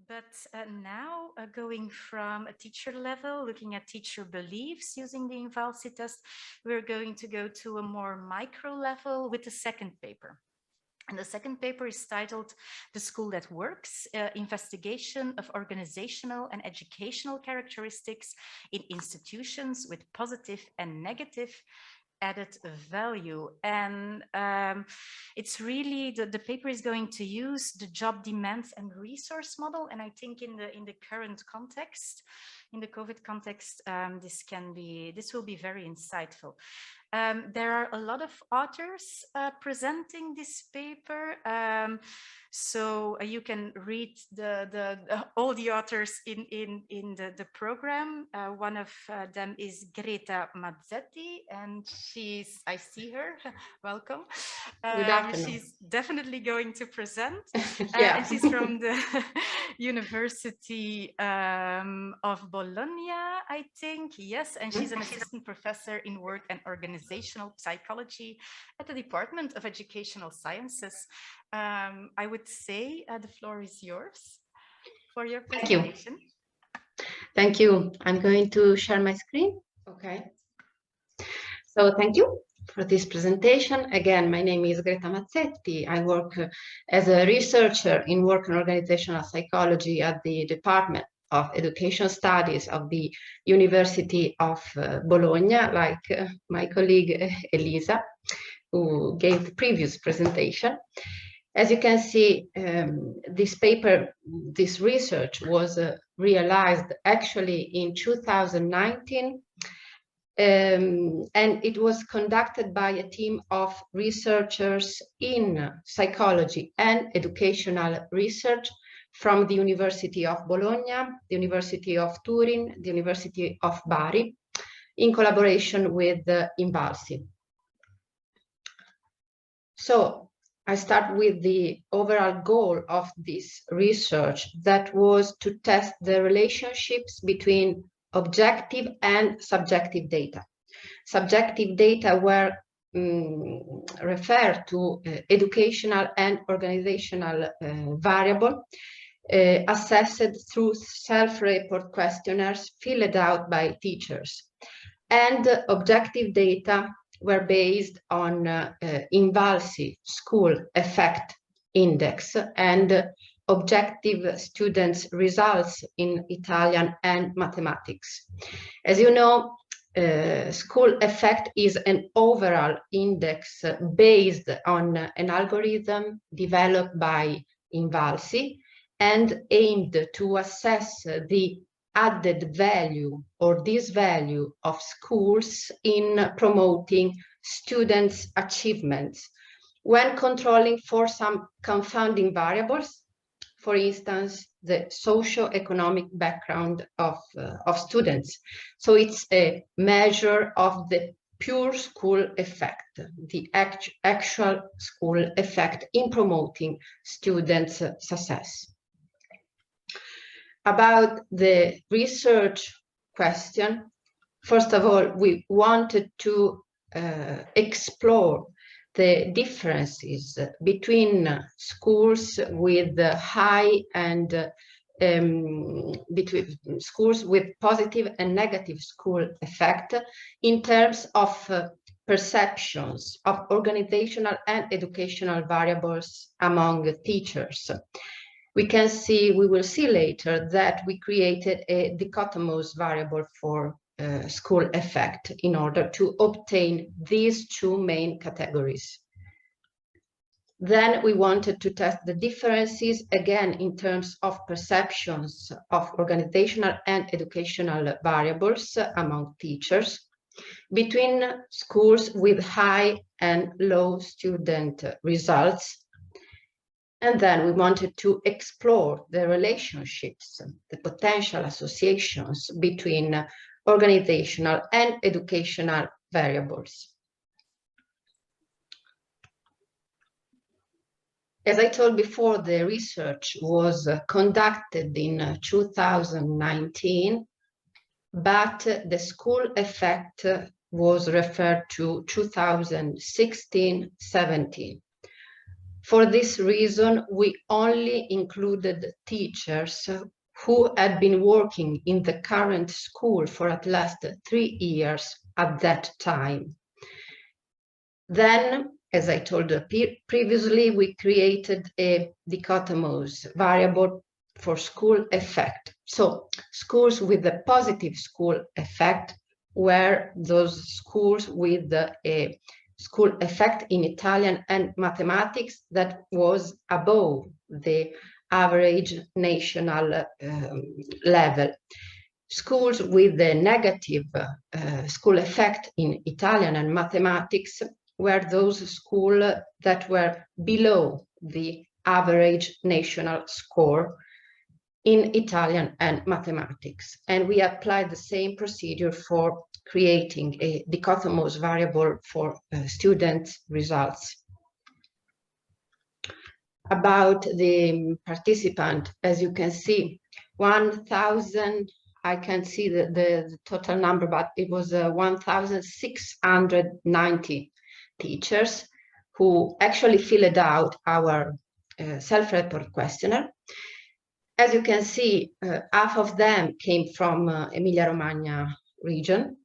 But now going from a teacher level, looking at teacher beliefs using the INVALSI test, we're going to go to a more micro level with the second paper. And the second paper is titled The School That Works, Investigation of Organizational and Educational Characteristics in Institutions with Positive and Negative Added Value. And it's really, the paper is going to use the job demands and resource model. And I think in the current context, in the COVID context, this will be very insightful. There are a lot of authors presenting this paper, so you can read all the authors in the program. One of them is Greta Mazzetti, and I see her, welcome. Good afternoon. She's definitely going to present, Yeah. and she's from the University of Bologna, I think, yes, and she's an assistant professor in work and organizational psychology at the Department of Educational Sciences. I would say the floor is yours for your presentation. Thank you. I'm going to share my screen. Okay. So thank you for this presentation. Again, my name is Greta Mazzetti. I work as a researcher in work and organizational psychology at the Department of Education Studies of the University of Bologna, like my colleague Elisa, who gave the previous presentation. As you can see, this paper, this research was realized actually in 2019, and it was conducted by a team of researchers in psychology and educational research from the University of Bologna, the University of Turin, the University of Bari, in collaboration with INVALSI. So I start with the overall goal of this research, that was to test the relationships between objective and subjective data. Subjective data were referred to educational and organizational variable assessed through self-report questionnaires filled out by teachers. And objective data were based on INVALSI school effect index and objective students' results in Italian and mathematics. As you know, school effect is an overall index based on an algorithm developed by INVALSI and aimed to assess the added value or this value of schools in promoting students' achievements when controlling for some confounding variables, for instance, the socio-economic background of students. So it's a measure of the pure school effect, the actual school effect in promoting students' success. About the research question, first of all, we wanted to explore the differences between schools with high and between schools with positive and negative school effect in terms of perceptions of organizational and educational variables among teachers. We will see later that we created a dichotomous variable for school effect in order to obtain these two main categories. Then we wanted to test the differences again in terms of perceptions of organizational and educational variables among teachers between schools with high and low student results. And then we wanted to explore the relationships, the potential associations between organizational and educational variables. As I told before, the research was conducted in 2019, but the school effect was referred to 2016-17. For this reason, we only included teachers who had been working in the current school for at least 3 years at that time. Then, as I told previously, we created a dichotomous variable for school effect. So schools with a positive school effect were those schools with a school effect in Italian and mathematics that was above the average national level. Schools with a negative school effect in Italian and mathematics were those schools that were below the average national score in Italian and mathematics. And we applied the same procedure for creating a dichotomous variable for student results. About the participant, as you can see, 1,000, I can't see the total number, but it was 1,690 teachers who actually filled out our self-report questionnaire. As you can see, half of them came from Emilia-Romagna region.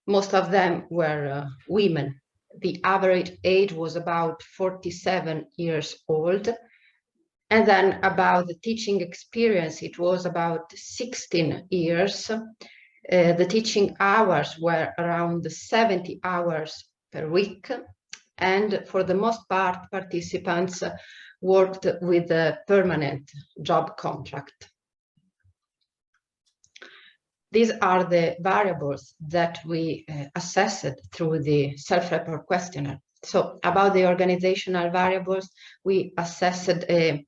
Most of them were women. The average age was about 47 years old. And then about the teaching experience, it was about 16 years. The teaching hours were around 70 hours per week. And for the most part, participants worked with a permanent job contract. These are the variables that we assessed through the self-report questionnaire. So about the organizational variables, we assessed a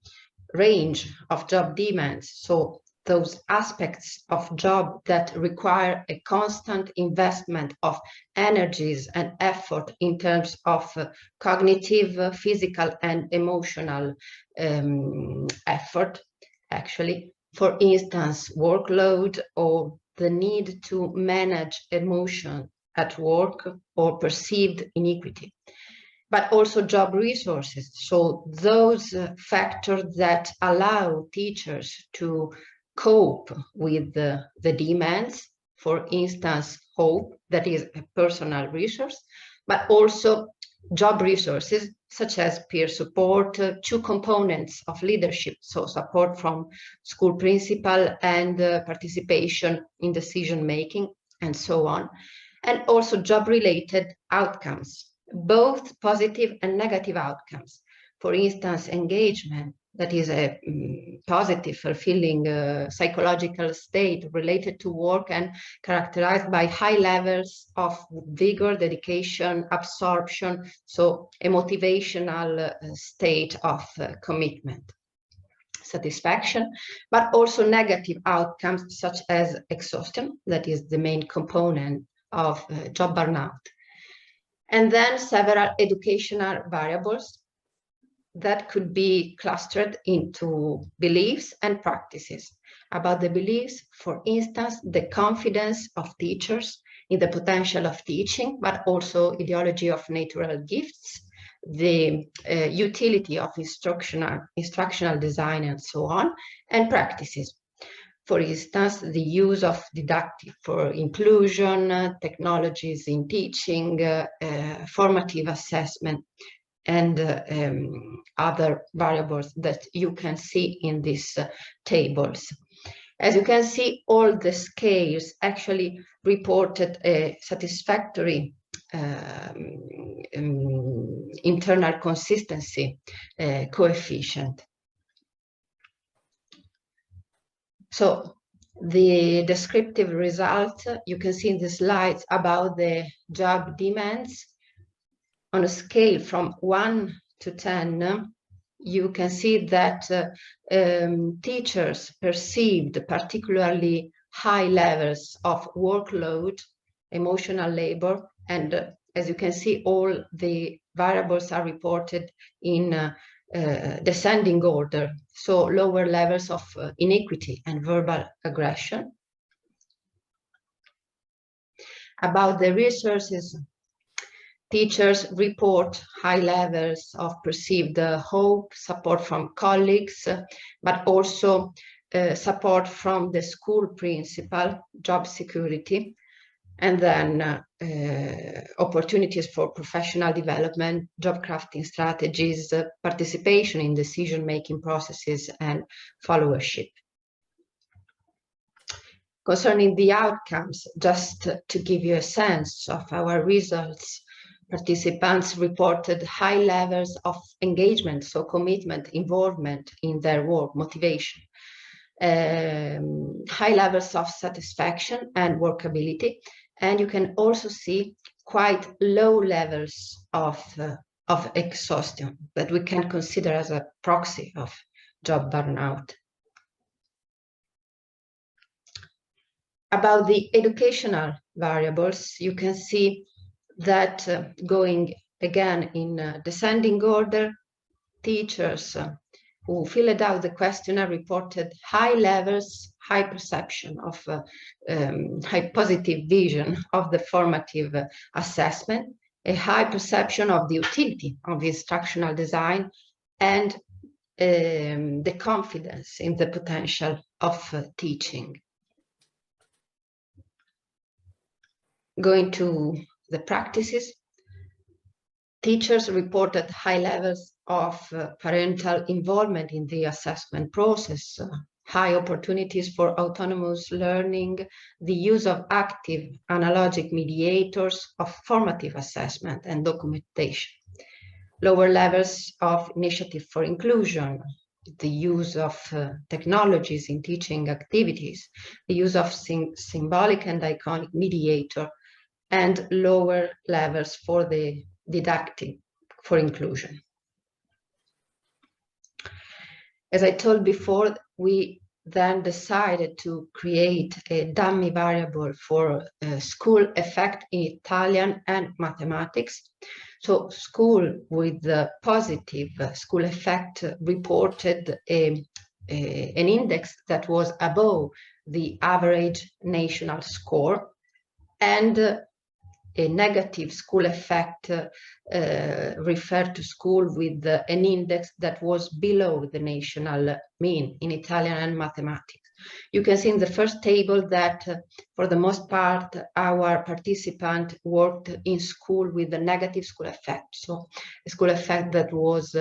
range of job demands. So those aspects of job that require a constant investment of energies and effort in terms of cognitive, physical, and emotional effort, actually. For instance, workload or the need to manage emotion at work or perceived inequity, but also job resources. So those factors that allow teachers to cope with the demands, for instance, hope, that is a personal resource, but also job resources such as peer support, 2 components of leadership, so support from school principal and participation in decision-making and so on, and also job-related outcomes, both positive and negative outcomes. For instance, engagement, that is a positive, fulfilling psychological state related to work and characterized by high levels of vigor, dedication, absorption, so a motivational state of commitment, satisfaction, but also negative outcomes such as exhaustion, that is the main component of job burnout. And then several educational variables that could be clustered into beliefs and practices. About the beliefs, for instance, the confidence of teachers in the potential of teaching, but also ideology of natural gifts, the utility of instructional design and so on, and practices. For instance, the use of didactic for inclusion, technologies in teaching, formative assessment, and other variables that you can see in these tables. As you can see, all the scales actually reported a satisfactory internal consistency coefficient. So the descriptive result you can see in the slides about the job demands. On a scale from 1 to 10, you can see that teachers perceived particularly high levels of workload, emotional labor, and as you can see, all the variables are reported in descending order, so lower levels of inequity and verbal aggression. About the resources, teachers report high levels of perceived hope, support from colleagues, but also support from the school principal, job security, and then opportunities for professional development, job crafting strategies, participation in decision-making processes, and followership. Concerning the outcomes, just to give you a sense of our results, participants reported high levels of engagement, so commitment, involvement in their work, motivation, high levels of satisfaction and workability, and you can also see quite low levels of exhaustion that we can consider as a proxy of job burnout. About the educational variables, you can see that going again in descending order, teachers who filled out the questionnaire reported high levels, high perception of high positive vision of the formative assessment, a high perception of the utility of the instructional design, and the confidence in the potential of teaching. Going to the practices, teachers reported high levels of parental involvement in the assessment process, high opportunities for autonomous learning, the use of active analogic mediators of formative assessment and documentation, lower levels of initiative for inclusion, the use of technologies in teaching activities, the use of symbolic and iconic mediator, and lower levels for the didactic for inclusion. As I told before, we then decided to create a dummy variable for school effect in Italian and mathematics. So school with the positive school effect reported an index that was above the average national score, and a negative school effect referred to school with an index that was below the national mean in Italian and mathematics. You can see in the first table that for the most part, our participant worked in school with a negative school effect. So a school effect that was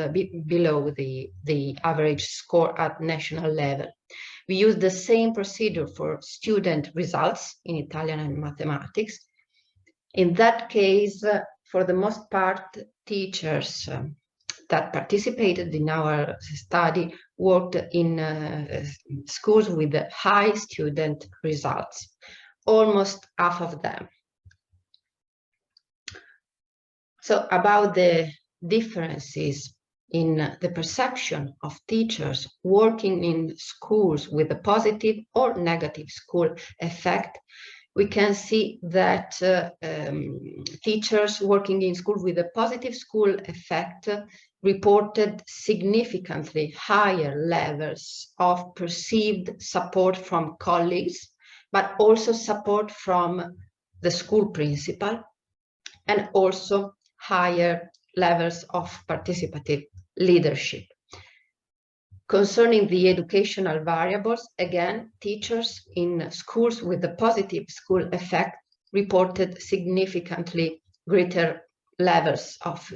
below the average score at national level. We used the same procedure for student results in Italian and mathematics. In that case, for the most part, teachers that participated in our study worked in schools with high student results, almost half of them. So about the differences in the perception of teachers working in schools with a positive or negative school effect, we can see that teachers working in school with a positive school effect reported significantly higher levels of perceived support from colleagues, but also support from the school principal, and also higher levels of participative leadership. Concerning the educational variables, again, teachers in schools with a positive school effect reported significantly greater levels of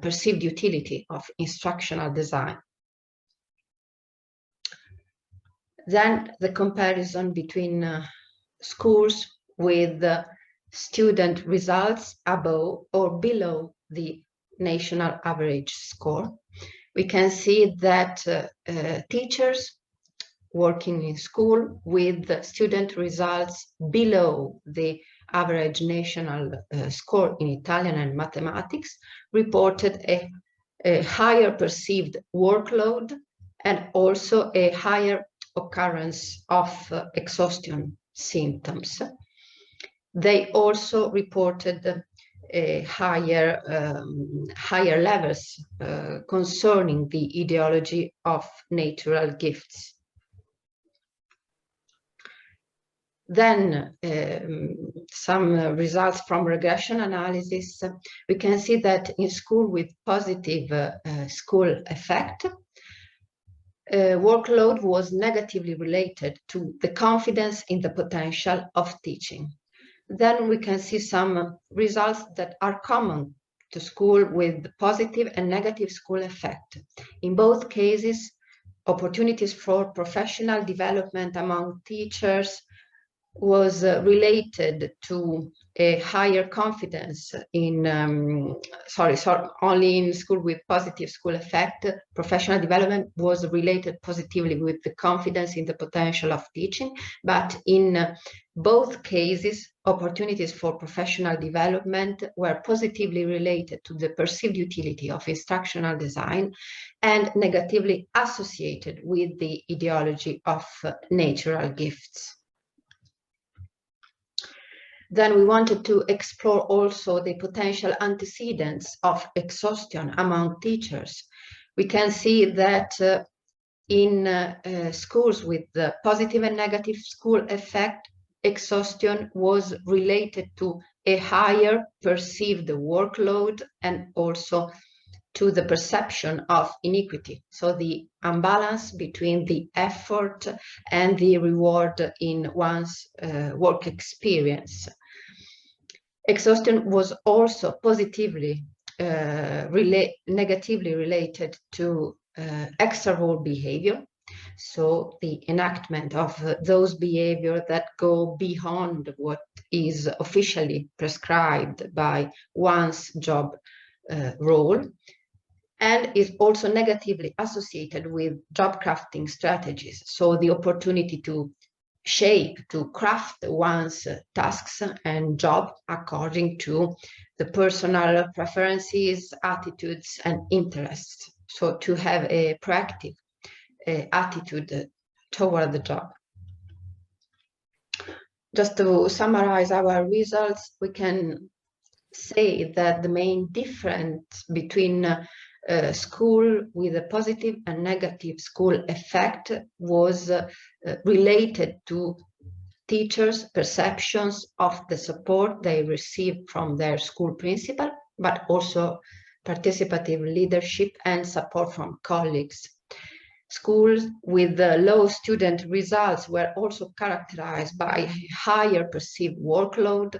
perceived utility of instructional design. Then the comparison between schools with student results above or below the national average score. We can see that teachers working in school with student results below the average national score in Italian and mathematics reported a higher perceived workload and also a higher occurrence of exhaustion symptoms. They also reported higher levels concerning the ideology of natural gifts. Then some results from regression analysis. We can see that in school with positive school effect, workload was negatively related to the confidence in the potential of teaching. Then we can see some results that are common to school with positive and negative school effect. In both cases, opportunities for professional development among teachers was related to a higher confidence in, only in school with positive school effect, professional development was related positively with the confidence in the potential of teaching, but in both cases, opportunities for professional development were positively related to the perceived utility of instructional design and negatively associated with the ideology of natural gifts. Then we wanted to explore also the potential antecedents of exhaustion among teachers. We can see that in schools with the positive and negative school effect, exhaustion was related to a higher perceived workload and also to the perception of inequity. So the imbalance between the effort and the reward in one's work experience. Exhaustion was also positively, negatively related to extra role behavior. So the enactment of those behaviors that go beyond what is officially prescribed by one's job role, and is also negatively associated with job crafting strategies. So the opportunity to shape, to craft one's tasks and job according to the personal preferences, attitudes, and interests. So to have a proactive attitude toward the job. Just to summarize our results, we can say that the main difference between school with a positive and negative school effect was related to teachers' perceptions of the support they received from their school principal, but also participative leadership and support from colleagues. Schools with low student results were also characterized by higher perceived workload,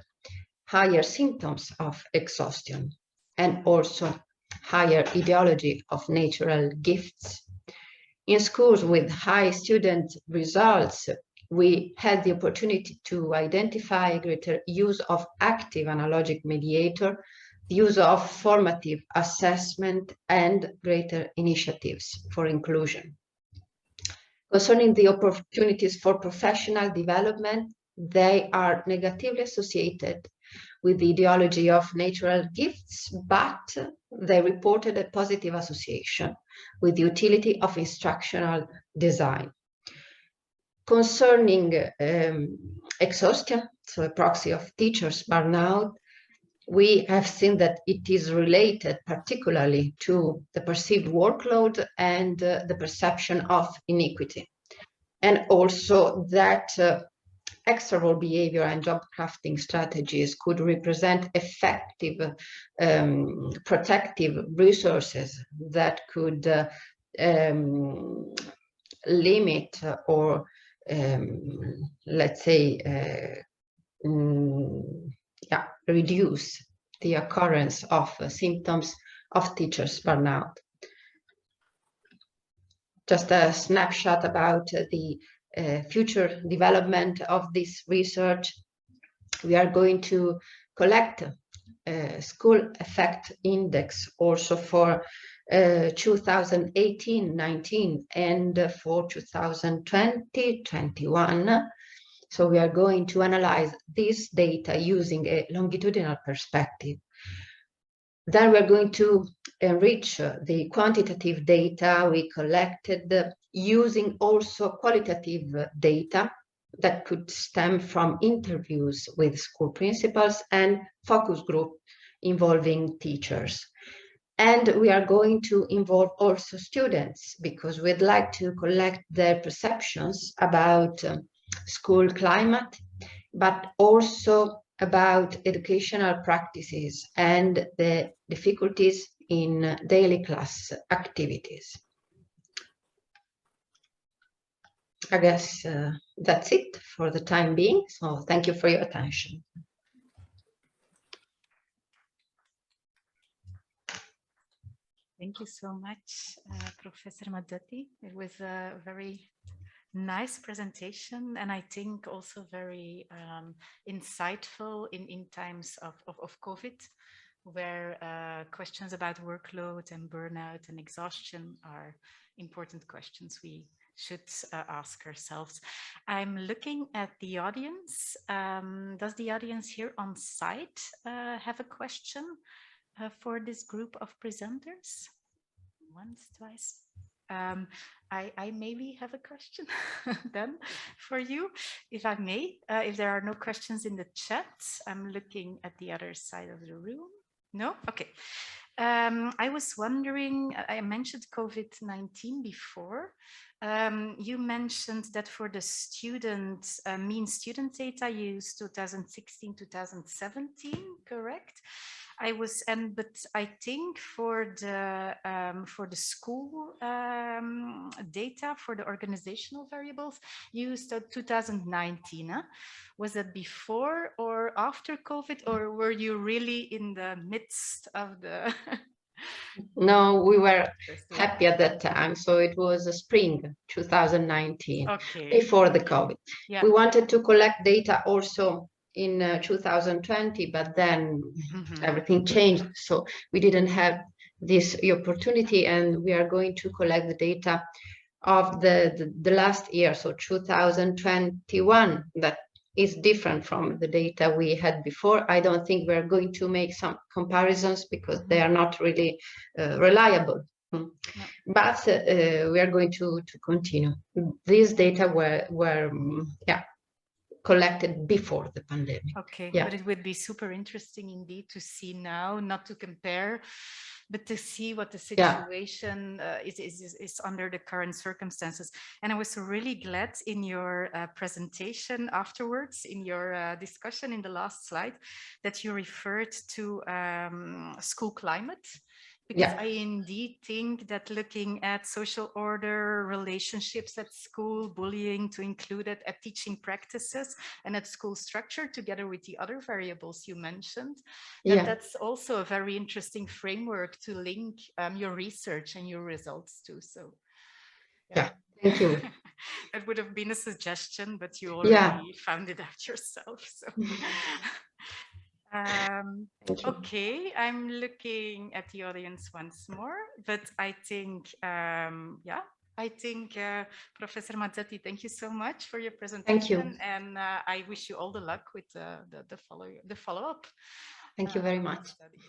higher symptoms of exhaustion, and also higher ideology of natural gifts. In schools with high student results, we had the opportunity to identify greater use of active analogic mediator, the use of formative assessment, and greater initiatives for inclusion. Concerning the opportunities for professional development, they are negatively associated with the ideology of natural gifts, but they reported a positive association with the utility of instructional design. Concerning exhaustion, so a proxy of teachers' burnout, we have seen that it is related particularly to the perceived workload and the perception of inequity, and also that extra role behavior and job crafting strategies could represent effective protective resources that could limit or let's say reduce the occurrence of symptoms of teachers' burnout. Just a snapshot about the future development of this research. We are going to collect a school effect index also for 2018-19 and for 2020-21. So we are going to analyze this data using a longitudinal perspective. Then we're going to enrich the quantitative data we collected using also qualitative data that could stem from interviews with school principals and focus group involving teachers. And we are going to involve also students because we'd like to collect their perceptions about school climate but also about educational practices and the difficulties in daily class activities. I guess that's it for the time being. So thank you for your attention. Thank you so much, Professor Mazzetti. It was a very nice presentation, and I think also very insightful in times of COVID, where questions about workload and burnout and exhaustion are important questions we should ask ourselves. I'm looking at the audience. Does the audience here on site have a question for this group of presenters? Once, twice. I maybe have a question then for you, if I may. If there are no questions in the chat, I'm looking at the other side of the room. No? Okay. I was wondering, I mentioned COVID-19 before. You mentioned that for the student, mean student data used 2016, 2017, correct? But I think for the school data, for the organizational variables, used 2019. Huh? Was that before or after COVID, or were you really in the midst of the? No, we were happy at that time. So it was spring 2019, okay. Before the COVID. Yeah. We wanted to collect data also in 2020, but then everything changed. So we didn't have this opportunity, and we are going to collect the data of the last year, so 2021, that is different from the data we had before. I don't think we're going to make some comparisons because they are not really reliable. No. But we are going to continue. These data were collected before the pandemic. Okay, yeah. But it would be super interesting indeed to see now, not to compare, but to see what the situation is under the current circumstances. And I was really glad in your presentation afterwards, in your discussion in the last slide, that you referred to school climate. Because I indeed think that looking at social order, relationships at school, bullying, to include it at teaching practices and at school structure, together with the other variables you mentioned, that's also a very interesting framework to link your research and your results to. So, thank you. That would have been a suggestion, but you already found it out yourself. So. Okay, I'm looking at the audience once more, but I think, I think Professor Mazzetti, thank you so much for your presentation. Thank you. And I wish you all the luck with the follow-up. Thank you very much. Study.